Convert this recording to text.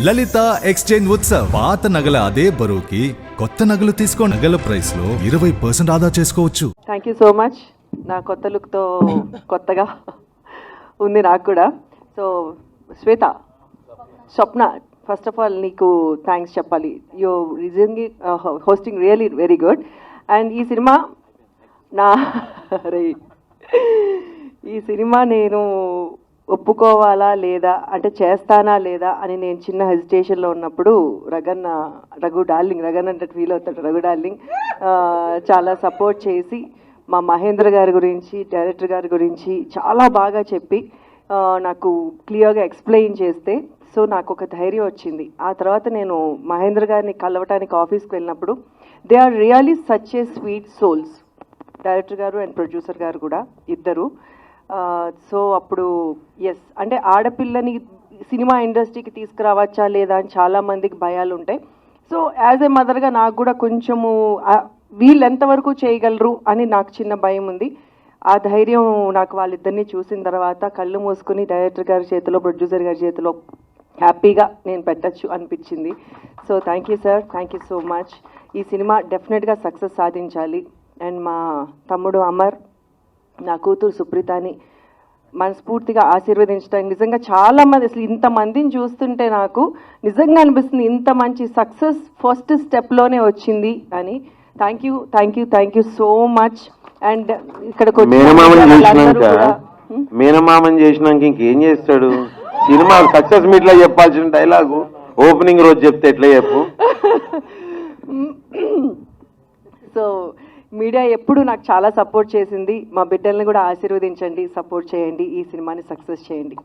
లలిత exchange Utsav పాత నగల అదే బరువుకి కొత్త నగలు తీసుకో నగల ప్రైస్ లో 20% ఆదా చేసుకోవచ్చు. Thank you so much. నా కొత్త లుక్తో కొత్తగా ఉంది నాకు కూడా. So Shweta, Swapna, first of all నీకు థ్యాంక్స్ చెప్పాలి. You recently hosting really very good. And ఈ సినిమా ఈ సినిమా నేను ఒప్పుకోవాలా లేదా అంటే చేస్తానా లేదా అని నేను చిన్న హెజిటేషన్లో ఉన్నప్పుడు రఘు డార్లింగ్ అంటే ఫీల్ అవుతాడు, రఘు డార్లింగ్ చాలా సపోర్ట్ చేసి మా మహేంద్ర గారి గురించి, డైరెక్టర్ గారి గురించి చాలా బాగా చెప్పి నాకు క్లియర్గా ఎక్స్ప్లెయిన్ చేస్తే సో నాకు ఒక ధైర్యం వచ్చింది. ఆ తర్వాత నేను మహేంద్ర గారిని కలవటానికి ఆఫీస్కి వెళ్ళినప్పుడు they are really such a sweet souls, director గారు అండ్ ప్రొడ్యూసర్ గారు కూడా ఇద్దరు. సో అప్పుడు ఎస్ అంటే ఆడపిల్లని సినిమా ఇండస్ట్రీకి తీసుకురావచ్చా లేదా అని చాలామందికి భయాలు ఉంటాయి. సో యాజ్ ఏ మదర్గా నాకు కూడా కొంచెము వీళ్ళు ఎంతవరకు చేయగలరు అని నాకు చిన్న భయం ఉంది. ఆ ధైర్యం నాకు వాళ్ళిద్దరినీ చూసిన తర్వాత కళ్ళు మూసుకుని డైరెక్టర్ గారి చేతిలో, ప్రొడ్యూసర్ గారి చేతిలో హ్యాపీగా నేను పెట్టచ్చు అనిపించింది. So thank you sir, thank you so much. ఈ సినిమా డెఫినెట్గా సక్సెస్ సాధించాలి. అండ్ మా తమ్ముడు అమర్, నా కూతురు సుప్రీతని మనస్ఫూర్తిగా ఆశీర్వదించడానికి నిజంగా చాలామంది, అసలు ఇంతమందిని చూస్తుంటే నాకు నిజంగా అనిపిస్తుంది ఇంత మంచి సక్సెస్ ఫస్ట్ స్టెప్లోనే వచ్చింది అని. Thank you so much. And ఇక్కడికి మేనమామని చేసినాక ఇంకేం చేస్తాడు? సినిమా సక్సెస్ మీట్లో చెప్పాల్సిన డైలాగు ఓపెనింగ్ రోజు చెప్తే ఎట్లా చెప్పు. సో మీడియా ఎప్పుడు నాకు చాలా సపోర్ట్ చేసింది. మా బిడ్డల్ని కూడా ఆశీర్వదించండి, సపోర్ట్ చేయండి, ఈ సినిమాని సక్సెస్ చేయండి.